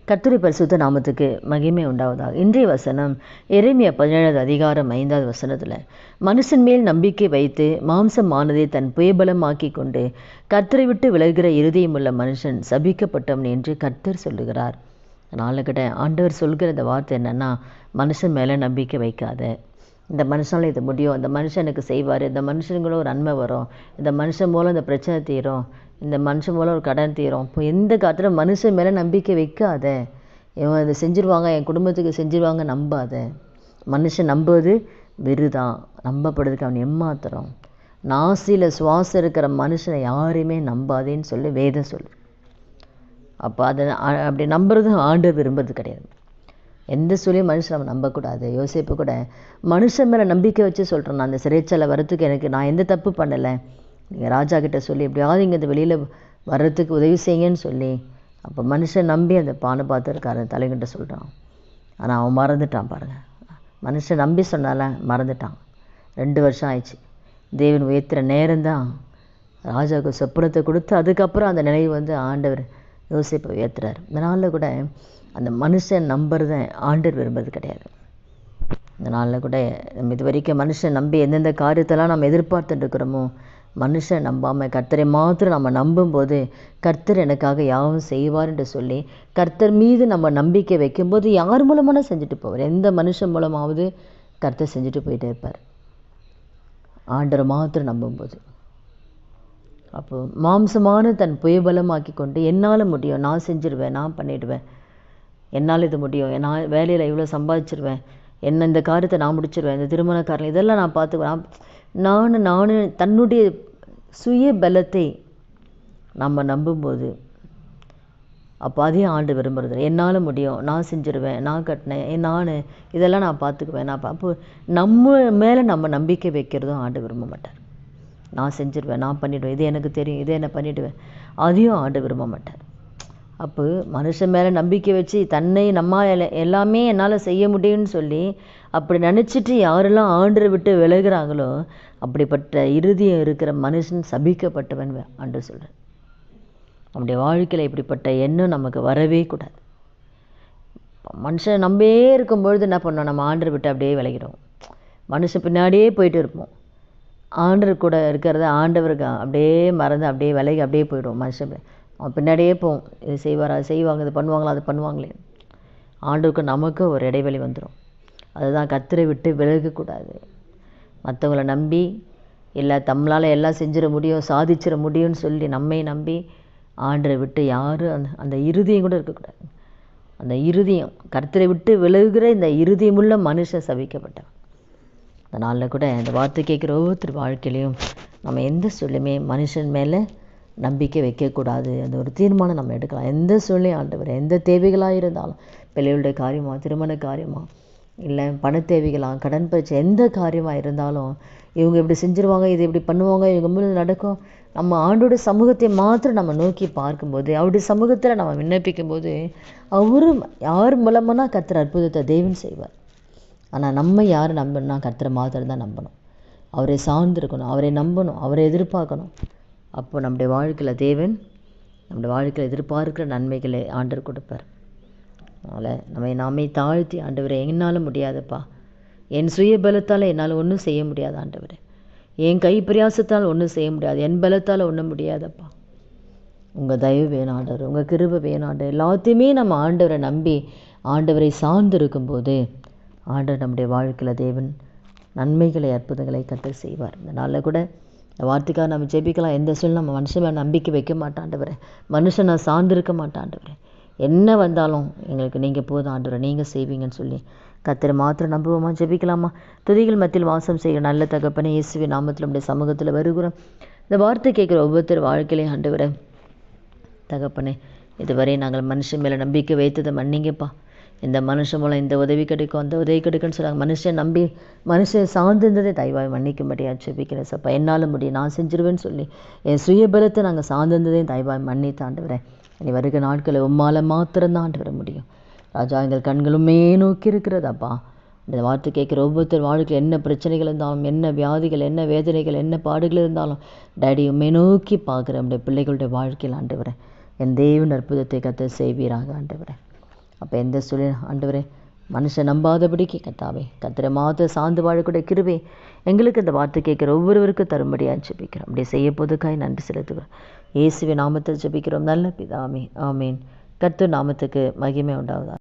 கர்த்தருடைய பரிசுத்த நாமத்துக்கு மகிமை உண்டாவதாக. இன்றைய வசனம் எரேமியா 17 அதிகாரம் 5வது வசனத்தில், மனுஷன் மேல் நம்பிக்கை வைத்து மாம்சமானதை தன் புயபலமாக்கி கொண்டு கர்த்தரை விட்டு விலகுகிற இருதயமுள்ள மனுஷன் சபிக்கப்பட்டவன் என்று கர்த்தர் சொல்லுகிறார். அதனால ஆண்டவர் சொல்கிற இந்த வார்த்தை என்னன்னா, மனுஷன் மேலே நம்பிக்கை வைக்காத. இந்த மனுஷனால இது முடியும், இந்த மனுஷன் எனக்கு செய்வார், இந்த மனுஷனுங்களும் ஒரு நன்மை வரும், இந்த மனுஷன் மூலம் இந்த பிரச்சனை தீரும், இந்த மனுஷன் மூலம் ஒரு கடன் தீரும். இப்போ எந்த காலத்தில் மனுஷன் மேலே நம்பிக்கை வைக்காத. இவன் இதை செஞ்சுருவாங்க, என் குடும்பத்துக்கு செஞ்சுருவாங்க நம்பாத. மனுஷன் நம்புவது வெறுதான், நம்பப்படுறதுக்கு அவன் ஏமாத்துறான். நாசியில் சுவாசம் இருக்கிற மனுஷனை யாரையுமே நம்பாதேன்னு சொல்லி வேதம் சொல்லு. அப்போ அதை அப்படி நம்புறதும் ஆண்டவர் விரும்புறது கிடையாது. எந்த சொல்லியும் மனுஷன் நம்ம நம்பக்கூடாது. யோசிப்பு கூட மனுஷன் மேலே நம்பிக்கை வச்சு சொல்கிறேன், நான் அந்த சிறைச்சாலை வர்றதுக்கு நான் எந்த தப்பு பண்ணலை, நீங்கள் ராஜா கிட்டே சொல்லி எப்படியாவது இங்கே இந்த வெளியில் வர்றதுக்கு உதவி செய்யுங்கன்னு சொல்லி, அப்போ மனுஷன் நம்பி அந்த பாத்திரக்காரன் தலைகிட்ட சொல்கிறான். ஆனால் அவன் மறந்துட்டான் பாருங்கள். மனுஷன் நம்பி சொன்னால மறந்துட்டான். 2 வருஷம் ஆயிடுச்சு. தேவன் உயர்த்துற நேரம்தான் ராஜாவுக்கு சொப்பனத்தை கொடுத்து அதுக்கப்புறம் அந்த நினைவு ஆண்டவர் யோசிப்பை உயர்த்துறார். இதனால் கூட அந்த மனுஷன் நம்புறத ஆண்டவர் விரும்புறது கிடையாது. இதனால் கூட நம்ம இது வரைக்கும் மனுஷன் நம்பி எந்தெந்த காரியத்தெல்லாம் நம்ம எதிர்பார்த்துட்டு இருக்கிறோமோ, மனுஷன் நம்பாமல் கர்த்தரை மாத்திரம் நம்ம நம்பும்போது கர்த்தர் எனக்காக யாவும் செய்வார் என்று சொல்லி கர்த்தர் மீது நம்ம நம்பிக்கை வைக்கும்போது யார் மூலமான செஞ்சுட்டு போவார். எந்த மனுஷன் மூலமாவது கர்த்தர் செஞ்சுட்டு போயிட்டே இருப்பார், ஆண்டரை மாத்திரம் நம்பும்போது. அப்போ மாம்சமான தன் புயபலமாக்கி கொண்டு என்னால் முடியும், நான் செஞ்சிடுவேன், நான் பண்ணிவிடுவேன், என்னால் இது முடியும், நான் வேலையில் இவ்வளோ சம்பாதிச்சிருவேன், என்ன இந்த காரியத்தை நான் முடிச்சிடுவேன், இந்த திருமண காரணம் இதெல்லாம் நான் பார்த்துக்குவேன், நான் தன்னுடைய சுய பலத்தை நம்ம நம்பும்போது அப்போ அதையும் ஆண்டு விரும்புறது. என்னால் முடியும், நான் செஞ்சிடுவேன், நான் கட்டினேன், இதெல்லாம் நான் பார்த்துக்குவேன், அப்போ நம்ம மேலே நம்ம நம்பிக்கை வைக்கிறதும் ஆண்டு விரும்ப மாட்டார். நான் செஞ்சிடுவேன், நான் பண்ணிவிடுவேன், இது எனக்கு தெரியும், இதை என்ன பண்ணிவிடுவேன், அதையும் ஆண்டு விரும்ப மாட்டார். அப்போ மனுஷன் மேலே நம்பிக்கை வச்சு தன்னை எல்லாமே என்னால் செய்ய முடியும்னு சொல்லி அப்படி நினச்சிட்டு யாரெல்லாம் ஆண்டரை விட்டு விலகுறாங்களோ அப்படிப்பட்ட இருதயம் இருக்கிற மனுஷன் சபிக்கப்பட்டவன் ஆண்டு சொல்கிறேன். நம்முடைய வாழ்க்கையில் இப்படிப்பட்ட எண்ணம் நமக்கு வரவே கூடாது. மனுஷன் நம்பே இருக்கும்பொழுது என்ன பண்ணோம், நம்ம ஆண்டரை விட்டு அப்படியே விலகிடுவோம். மனுஷன் பின்னாடியே போயிட்டு இருப்போம். ஆண்டர் கூட இருக்கிறத ஆண்டவருக்கு அப்படியே மறந்து அப்படியே விலகி அப்படியே போயிடுவோம். மனுஷன் அவன் பின்னாடியே போவோம், இது செய்வார், அது செய்வாங்க, இது பண்ணுவாங்களா, அது பண்ணுவாங்களே. ஆண்டவருக்கு நமக்கு ஒரு இடைவெளி வந்துடும். அதுதான் கர்த்தரை விட்டு விலகக்கூடாது. மற்றவங்கள நம்பி இல்லை நம்மளால் எல்லாம் செஞ்சிட முடியும், சாதிச்சிட முடியும்னு சொல்லி நம்மை நம்பி ஆண்டரை விட்டு யாரும் அந்த இருதயம் கூட இருக்கக்கூடாது. அந்த இருதயம் கர்த்தரை விட்டு விலகுகிற இந்த இருதயமுள்ள மனுஷன் சபிக்கப்பட்டவன். அதனால் கூட இந்த வார்த்தை கேட்குற ஒவ்வொருத்தர் வாழ்க்கையிலையும் நம்ம எந்த சொல்லுமே மனுஷன் மேலே நம்பிக்கை வைக்கக்கூடாது. அந்த ஒரு தீர்மானம் நம்ம எடுக்கலாம். எந்த சூழ்நிலையும் ஆண்டவர், எந்த தேவைகளாக இருந்தாலும், பிள்ளைகளுடைய காரியமாக, திருமண காரியமாக, இல்லை பண தேவைகளாக, கடன் பிரச்சனை, எந்த காரியமாக இருந்தாலும் இவங்க இப்படி செஞ்சுருவாங்க, இது இப்படி பண்ணுவாங்க, இவங்க மூலம் நடக்கும். நம்ம ஆண்டோட சமூகத்தை மாத்திரம் நம்ம நோக்கி பார்க்கும்போது, அவருடைய சமூகத்தில் நம்ம விண்ணப்பிக்கும் போது அவரும் யார் மூலமானா கர்த்தர் அற்புதத்தை தேவன் செய்வார். ஆனால் நம்ம யார் நம்பணும்னா கர்த்தரை மாத்திரம் தான் நம்பணும். அவரை சார்ந்திருக்கணும், அவரை நம்பணும், அவரை எதிர்பார்க்கணும். அப்போ நம்முடைய வாழ்க்கையில் தேவன் நம்முடைய வாழ்க்கையில் எதிர்பார்க்கிற நன்மைகளை ஆண்டவர் கொடுப்பார். அதனால் நாமே தாழ்த்தி, ஆண்டவரை என்னால் முடியாதுப்பா, என் சுய பலத்தால் என்னால் ஒன்றும் செய்ய முடியாது ஆண்டவரே, என் கை பிரயாசத்தால் ஒன்றும் செய்ய முடியாது, என் பலத்தால் ஒன்றும் முடியாதப்பா, உங்கள் தயவு வேணும் ஆண்டவர், உங்கள் கிருபை வேணும் ஆண்டவர். எல்லாத்தையுமே நம்ம ஆண்டவரை நம்பி ஆண்டவரை சார்ந்து இருக்கும்போது ஆண்டவர் நம்முடைய வாழ்க்கையில் தேவன் நன்மைகளை அற்புதங்களை கர்த்தர் செய்வார். இதனால் கூட இந்த வார்த்தைக்காக நம்ம ஜெபிக்கலாம். எந்த சூழ்நிலை நம்ம மனுஷன் மேலே நம்பிக்கை வைக்க மாட்டாண்டவரே, மனுஷன் நான் சார்ந்திருக்க மாட்டாண்டவரே, என்ன வந்தாலும் எங்களுக்கு நீங்கள் போதும் ஆண்டவரை, நீங்கள் செய்வீங்கன்னு சொல்லி கர்த்தரை மாத்திரம் நம்புவோமா? ஜெபிக்கலாமா? துதிகள் மத்தியில் வாசம் செய்கிற நல்ல தகப்பனே, இயேசுவின் நாமத்தில் நம்முடைய சமூகத்தில் வருகிறோம். இந்த வார்த்தை கேட்குற ஒவ்வொருத்தர் வாழ்க்கையிலையும் ஆண்டவரே தகப்பனே, இதுவரை நாங்கள் மனுஷன் மேலே நம்பிக்கை வைத்ததை மன்னிங்கப்பா. இந்த மனுஷன் மூலம் இந்த உதவி கிடைக்கும், அந்த உதவி கிடைக்கும்னு சொல்கிறாங்க. மனுஷன் நம்பி மனுஷன் சார்ந்திருந்ததே தயவாய் மன்னிக்கும்படியா ஜெபிக்கிறேன் சப்பா. என்னால் முடியும், நான் செஞ்சிருவேன்னு சொல்லி என் சுயபலத்தை நாங்கள் சார்ந்திருந்ததையும் தயவாய் மன்னித்து ஆண்டவரேன். இனி வருகிற நாட்களை உம்மால் மாத்திரம்தான் ஆண்டு வர முடியும் ராஜா. எங்கள் கண்களுமே நோக்கி இருக்கிறதாப்பா. இந்த வார்த்தை கேட்குற ஒவ்வொருத்தர் வாழ்க்கையில் என்ன பிரச்சனைகள் இருந்தாலும், என்ன வியாதிகள், என்ன வேதனைகள், என்ன பாடுகள் இருந்தாலும் டேடி உண்மை நோக்கி பார்க்குற நம்முடைய பிள்ளைகளுடைய வாழ்க்கையில் ஆண்டவரேன் என் தேவன் அற்புதத்தை கர்த்தர் செய்வீராக ஆண்டவரேன். அப்போ எந்த சூழல் ஆண்டவரே மனுஷன் நம்பாதபடிக்கு கர்த்தாவே கர்த்தரை மாத சார்ந்து வாழக்கூடிய கிருபை எங்களுக்கு இந்த வார்த்தை கேட்குற ஒவ்வொருவருக்கும் தரும்படியாக ஜெபிக்கிறோம். அப்படியே செய்ய போதுக்காய் நன்றி செலுத்துகிறோம். இயேசுவின் நாமத்தில் ஜெபிக்கிறோம் நல்ல பிதாவே, ஆமீன். கர்த்தர் நாமத்துக்கு மகிமை உண்டாவதாக.